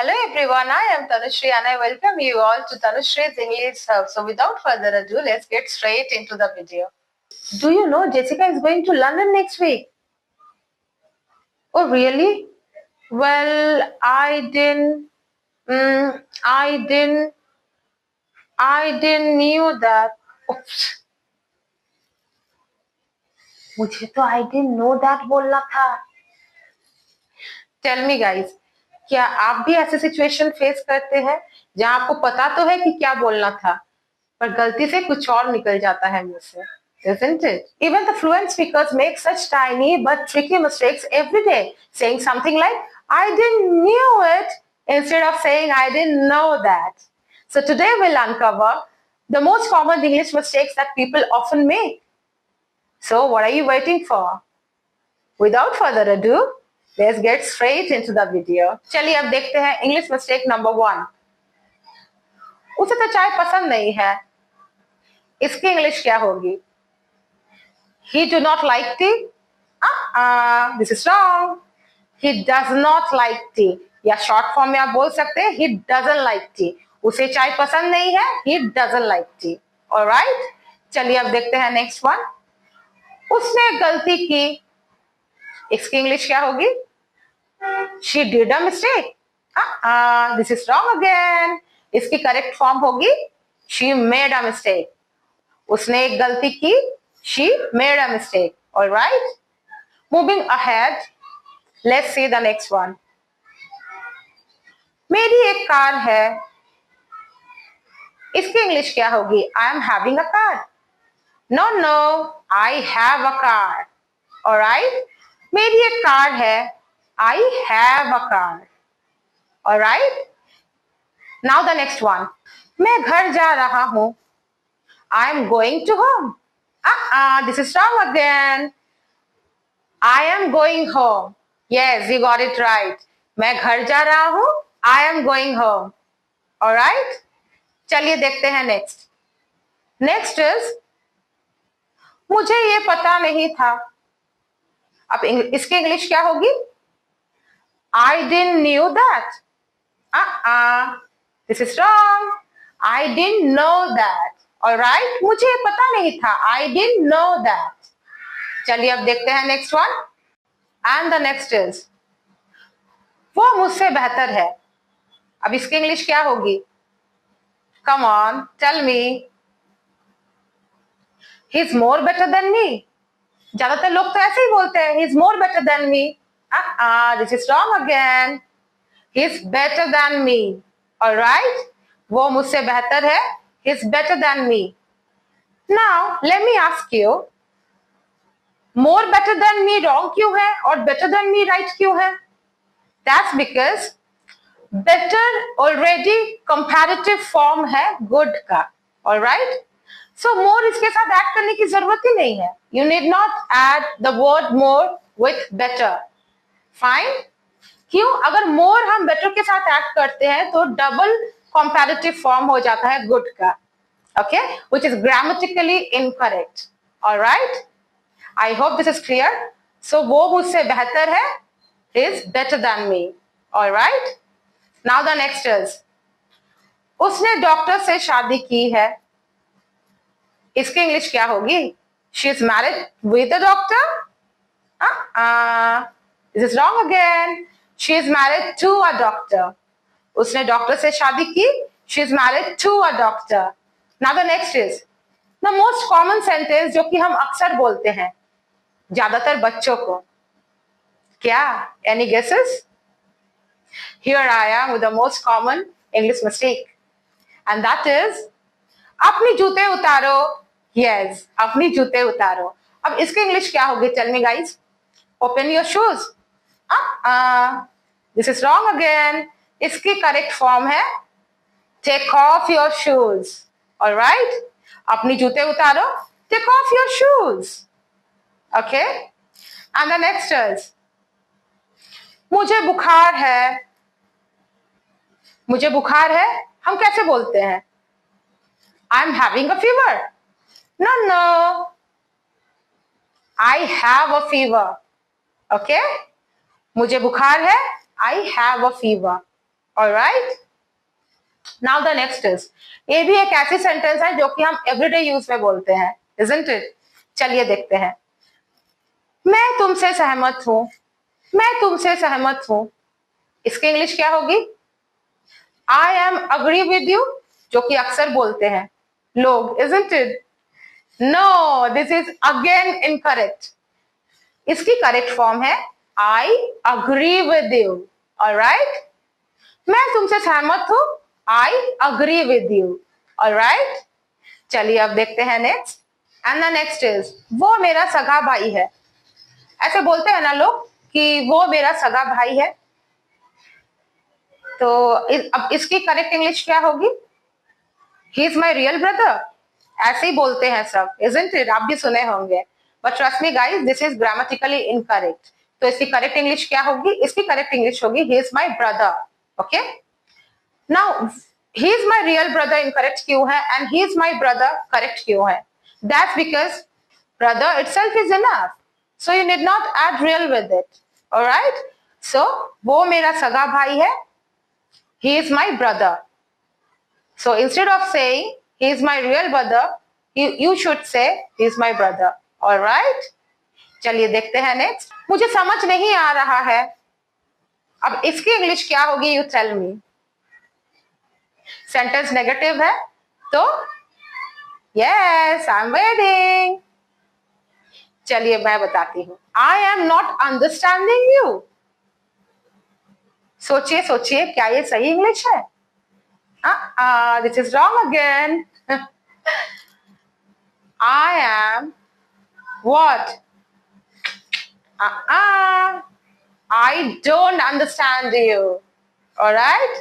Hello everyone, I am Tanushree and I welcome you all to Tanushree's English Hub. So without further ado, let's get straight into the video. Do you know Jessica is going to London next week? Oh really? Well, I didn't knew that. Oops. मुझे तो I didn't know that बोलना था. Tell me guys, क्या आप भी ऐसे situation face करते हैं जहां आपको पता तो है कि क्या बोलना था पर गलती से कुछ और निकल जाता है मुंह से? Isn't it? Even the fluent speakers make such tiny but tricky mistakes every day, saying something like, I didn't knew it, instead of saying, I didn't know that. So today we'll uncover the most common English mistakes that people often make. So what are you waiting for? Without further ado, let's get straight into the video. चलिए अब देखते हैं English mistake number 1. उसे तो चाय पसंद नहीं है. इसकी इंग्लिश क्या होगी? He do not like tea? This is wrong. He does not like tea. या शॉर्ट फॉर्म में आप बोल सकते हैं he doesn't like tea. उसे चाय पसंद नहीं है. He doesn't like tea. Alright? चलिए अब देखते हैं नेक्स्ट वन. उसने गलती की. इसकी इंग्लिश क्या होगी? She did a mistake. This is wrong again. इसकी करेक्ट फॉर्म होगी she made a mistake. उसने एक गलती की. She made a mistake. All right. Moving ahead, let's see the next one. मेरी एक कार है. इसकी इंग्लिश क्या होगी? I am having a car. No, I have a car. All right. मेरी एक कार है. I have a car. All right. Now the next one. मैं घर जा रहा हूँ. I am going to home. This is wrong again. I am going home. Yes, you got it right. मैं घर जा रहा हूँ. I am going home. All right. चलिए देखते हैं next. Next is मुझे ये पता नहीं था. अब इसकी इंग्लिश क्या होगी? I didn't knew that. This is wrong. I didn't know that. All right. मुझे ये पता नहीं था. I didn't know that. चलिए अब देखते हैं next one. And the next is वो मुझसे बेहतर है. अब इसकी इंग्लिश क्या होगी? Come on, tell me. He is more better than me. ज्यादातर लोग तो ऐसे ही बोलते हैं he is more better than me. This is wrong again. He is better than me. Alright. वो मुझसे बेहतर है. He is better than me. Now let me ask you, more better than me wrong क्यों है और better than मी right क्यों है? That's because better already comparative form है गुड का. ऑलराइट. सो मोर इसके साथ ऐड करने की जरूरत ही नहीं है. You need not add the word more with better. Fine. क्यों? अगर मोर हम बेटर के साथ ऐड करते हैं तो डबल कंपैरेटिव फॉर्म हो जाता है गुड का. Okay, which is grammatically incorrect. Alright. I hope this is clear. So वो मुझसे बेहतर है is better than me. All right. Now the next is उसने डॉक्टर से शादी की है. इसकी इंग्लिश क्या होगी? She is married with a doctor. This is wrong again. She is married to a doctor. उसने डॉक्टर से शादी की. She is married to a doctor. Now the next is the most common sentence जो कि हम अक्सर बोलते हैं ज्यादातर बच्चों को. क्या? Any guesses? Here I am with the most common English mistake, and that is अपनी जूते उतारो. Yes, अपनी जूते उतारो. अब इसकी इंग्लिश क्या होगी? Tell me guys. Open your shoes. This is wrong again. इसकी करेक्ट फॉर्म है take off your shoes. All right. अपनी जूते उतारो. Take off your shoes. Okay. And the next is मुझे बुखार है. मुझे बुखार है हम कैसे बोलते हैं? I'm having a fever. No. I have a fever. Okay. मुझे बुखार है. I have a fever. Alright, now the next is, ये भी एक ऐसी सेंटेंस है जो कि हम एवरीडे यूज में बोलते हैं, इजंट इट? चलिए देखते हैं। मैं तुमसे सहमत हूं, मैं तुमसे सहमत हूं, इसकी इंग्लिश क्या होगी? I am agree with you, जो कि अक्सर बोलते हैं लोग, isn't it? No, this is again incorrect. इसकी करेक्ट फॉर्म है I agree with you, alright? मैं तुमसे सहमत हूं, I agree with you, alright? चलिए अब देखते हैं next. And the next is, वो मेरा सगा भाई है। ऐसे बोलते हैं ना लोग कि वो मेरा सगा भाई है, तो अब इसकी करेक्ट इंग्लिश क्या होगी? He is my real brother, ऐसे ही बोलते हैं सब, इजंट इट? आप भी सुने होंगे, but trust me guys, this is grammatically incorrect. तो इसकी करेक्ट इंग्लिश क्या होगी? इसकी करेक्ट इंग्लिश होगी he is my brother, okay? Now he is my real brother incorrect क्यों है and he is my brother correct क्यों है? That's because brother itself is enough, so you need not add real with it, alright? So वो मेरा सगा भाई है, he is my brother. So instead of saying he is my real brother, you should say he is my brother. All right? चलिए देखते हैं next. मुझे समझ नहीं आ रहा है, अब इसकी इंग्लिश क्या होगी? You tell me. Sentence negative है तो यस, आई एम वेटिंग। चलिए मैं बताती हूं। I am not understanding you. सोचिए सोचिए, क्या ये सही इंग्लिश है? This is wrong again. I am what? I don't understand you. Alright?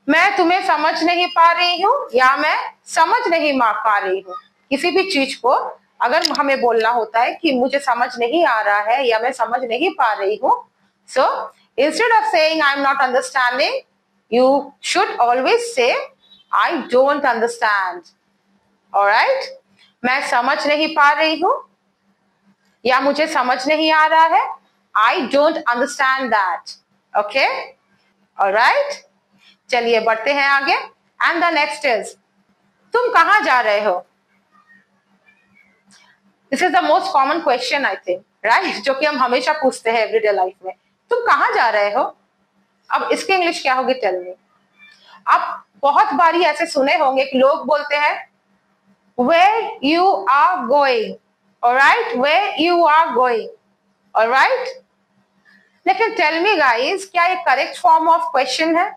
मैं तुम्हें समझ नहीं पा रही हूं या मैं समझ नहीं पा रही हूं। किसी भी चीज को अगर हमें बोलना होता है कि मुझे समझ नहीं आ रहा है या मैं समझ नहीं पा रही हूं, so instead of saying I'm not understanding, you should always say I don't understand. Alright? मैं समझ नहीं पा रही हूं या मुझे समझ नहीं आ रहा है, I don't understand that. Okay? Alright? चलिए बढ़ते हैं आगे। एंड द नेक्स्ट इज, तुम कहां जा रहे हो? This is the most common question I think, right? जो कि हम हमेशा पूछते हैं एवरीडे लाइफ में, तुम कहां जा रहे हो? अब इसकी इंग्लिश क्या होगी? Tell me. आप बहुत बारी ऐसे सुने होंगे कि लोग बोलते हैं where you are going, alright? where you are going, alright? लेकिन टेल मी गाइस, क्या ये करेक्ट फॉर्म ऑफ क्वेश्चन है?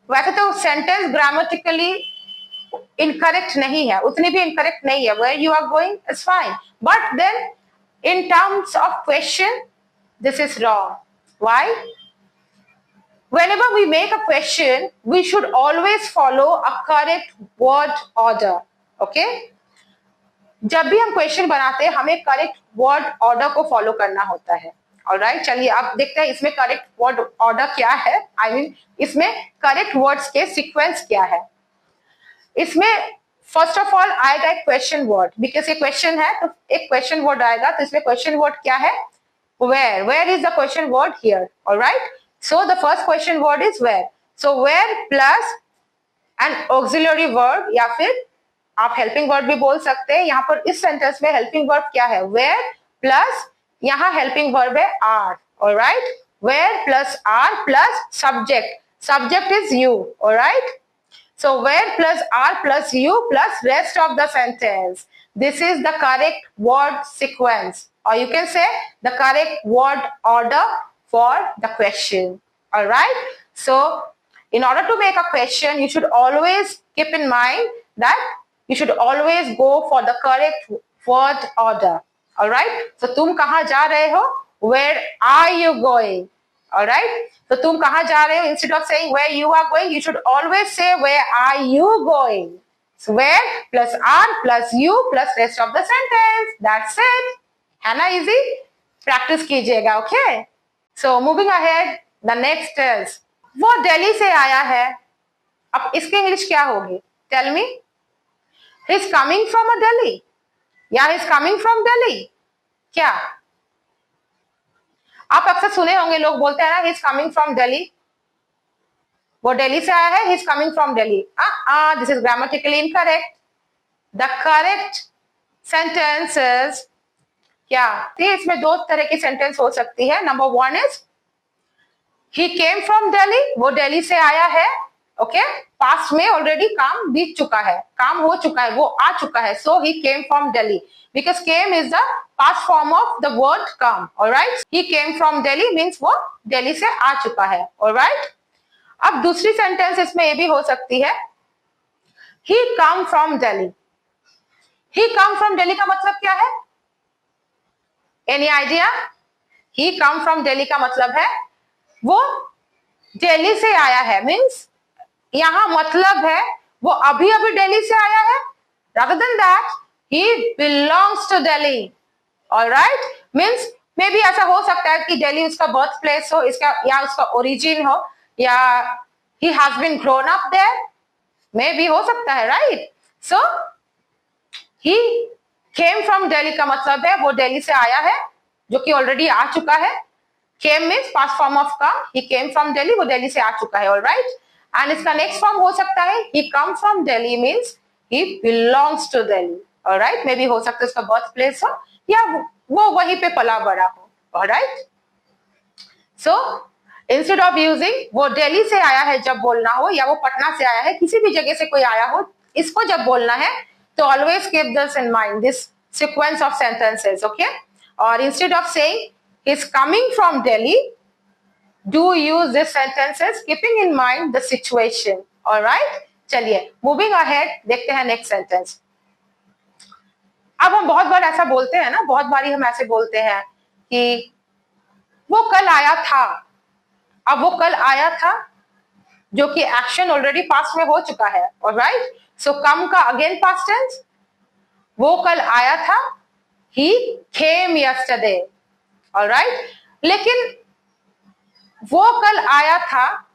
वैसे तो सेंटेंस ग्रामेटिकली इनकरेक्ट नहीं है, उतनी भी इनकरेक्ट नहीं है, where you are going is fine, but then in terms of question this is wrong. Why? Whenever we make a question, we should always follow a correct word order. Okay? जब भी हम question बनाते हैं हमें correct word order को follow करना होता है, ऑलराइट? चलिए अब देखते हैं इसमें करेक्ट वर्ड ऑर्डर क्या है, आई मीन इसमें करेक्ट वर्ड्स के सीक्वेंस क्या है। इसमें फर्स्ट ऑफ ऑल आएगा एक क्वेश्चन वर्ड, बिकॉज ये क्वेश्चन है तो एक क्वेश्चन वर्ड आएगा, तो इसमें क्वेश्चन वर्ड क्या है? where is the question word here? All right, so the first question word is where. So where plus an auxiliary verb या फिर आप हेल्पिंग वर्ब भी बोल सकते हैं। यहाँ पर इस सेंटेंस में हेल्पिंग वर्ब क्या है? where प्लस यहाँ हेल्पिंग वर्ब है are. All right, where plus are plus subject. Subject is you. All right, so where plus are plus you plus rest of the sentence. This is the correct word sequence, or you can say the correct word order for the question. All right, so in order to make a question, you should always keep in mind that you should always go for the correct word order. All right, so तुम कहाँ जा रहे हो? Where are you going? All right, so तुम कहाँ जा रहे हो? Instead of saying where you are going, you should always say where are you going. So where plus are plus you plus rest of the sentence. That's it. है ना easy? Practice कीजिएगा, okay? So moving ahead, the next is, वो दिल्ली से आया है। अब इसकी English क्या होगी? Tell me. He is coming from a Delhi. या he is coming from Delhi. क्या आप अक्सर सुने होंगे लोग बोलते हैं ना he is coming from Delhi, वो दिल्ली से आया है, he is coming from Delhi. This is grammatically incorrect. The correct sentences क्या थी? इसमें दो तरह की सेंटेंस हो सकती है। Number one is he came from Delhi, वो दिल्ली से आया है। ओके, पास्ट में ऑलरेडी काम बीत चुका है, काम हो चुका है, वो आ चुका है। So he came from Delhi, because came is the past form of the word come. Alright, he came from Delhi means वो दिल्ली से आ चुका है। ऑलराइट, अब दूसरी सेंटेंस इसमें ये भी हो सकती है, he come from Delhi. He come from Delhi का मतलब क्या है? Any idea? He come from Delhi का मतलब है वो दिल्ली से आया है, मीन्स यहां मतलब है वो अभी अभी दिल्ली से आया है। rather than that he belongs to Delhi. all right, means मे भी ऐसा हो सकता है कि दिल्ली उसका बर्थ प्लेस हो, इसका या उसका ओरिजिन हो, या he has been grown up there, मे भी हो सकता है। Right, so he came from Delhi का मतलब है वो दिल्ली से आया है, जो कि ऑलरेडी आ चुका है। came means past form of come, he came from Delhi, वो दिल्ली से आ चुका है। ऑलराइट, एंड इसका नेक्स्ट फॉर्म हो सकता है he come from Delhi means he belongs to Delhi. Alright, मे भी हो सकता है उसका बर्थ प्लेस हो या वो वहीं पे पला बड़ा हो। Alright, so instead of using वो दिल्ली से आया है जब बोलना हो, या वो पटना से आया है, किसी भी जगह से कोई आया हो, इसको जब बोलना है तो always keep this in mind, this sequence of sentences. Okay, और instead of saying he is coming from Delhi, do use these sentences keeping in mind the situation. all right, चलिए moving ahead, देखते हैं next sentence. अब हम बहुत बार ऐसा बोलते हैं ना, बहुत बारी हम ऐसे बोलते हैं कि वो कल आया था। अब वो कल आया था जो कि एक्शन ऑलरेडी पास्ट में हो चुका है। ऑलराइट, सो कम का अगेन पास्ट टेंस, वो कल आया था, he came yesterday. ऑलराइट, लेकिन वो कल आया था,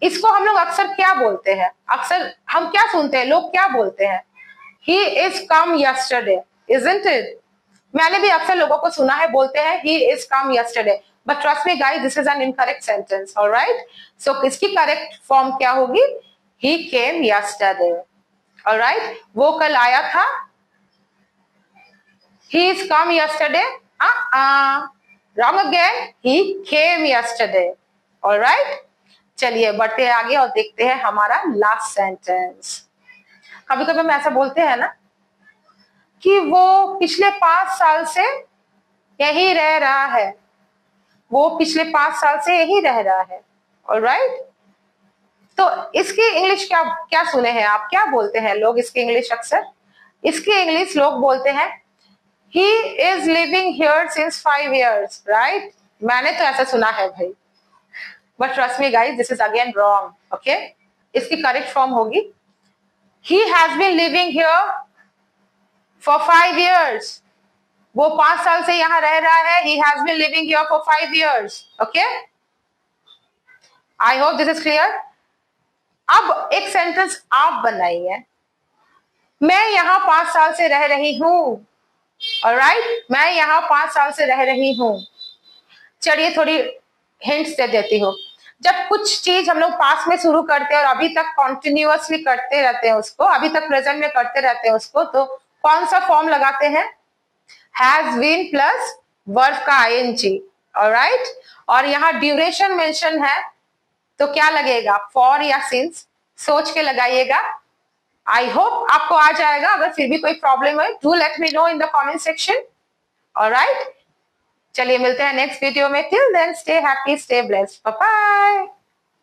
इसको हम लोग अक्सर क्या बोलते हैं? अक्सर हम क्या सुनते हैं, लोग क्या बोलते हैं? he is come yesterday, isn't it? मैंने भी अक्सर लोगों को सुना है बोलते हैं he is come yesterday, but trust me guys, this is an incorrect sentence. all right, so इसकी करेक्ट फॉर्म क्या होगी? he came yesterday. all right, वो कल आया था, he is come yesterday. wrong again, he came yesterday. all right, चलिए बढ़ते आगे और देखते हैं हमारा लास्ट सेंटेंस। कभी कभी हम ऐसा बोलते हैं ना कि वो पिछले 5 साल से यही रह रहा है, वो पिछले 5 साल से यही रह रहा है। ऑलराइट, तो इसकी इंग्लिश क्या क्या सुने हैं आप? क्या बोलते हैं लोग इसकी इंग्लिश? अक्सर इसकी इंग्लिश लोग बोलते हैं he is living here since 5 years. right, मैंने तो ऐसा सुना है भाई, but trust me guys, this is again wrong. okay, इसकी करेक्ट फॉर्म होगी he has been living here for 5 years. वो 5 साल से यहाँ रह रहा है, he has been living here for 5 years. okay, I hope this is clear. अब एक सेंटेंस आप बनाइए, मैं यहाँ 5 साल से रह रही हूँ। ऑलराइट, मैं यहाँ 5 साल से रह रही हूँ। चलिए थोड़ी हिंट्स दे देती हूँ। जब कुछ चीज हम लोग पास्ट में शुरू करते हैं और अभी तक कॉन्टिन्यूअसली करते रहते हैं उसको, अभी तक प्रेजेंट में करते रहते हैं उसको, तो कौन सा फॉर्म लगाते हैं? हैज बीन प्लस वर्ब का ing। ऑलराइट, और यहाँ ड्यूरेशन मेंशन है तो क्या लगेगा? फॉर या सिंस, सोच के लगाइएगा। आई होप आपको आ जाएगा। अगर फिर भी कोई प्रॉब्लम है, do let me know in the comment section. Alright, चलिए मिलते हैं नेक्स्ट वीडियो में। Till then stay happy, stay blessed, bye bye.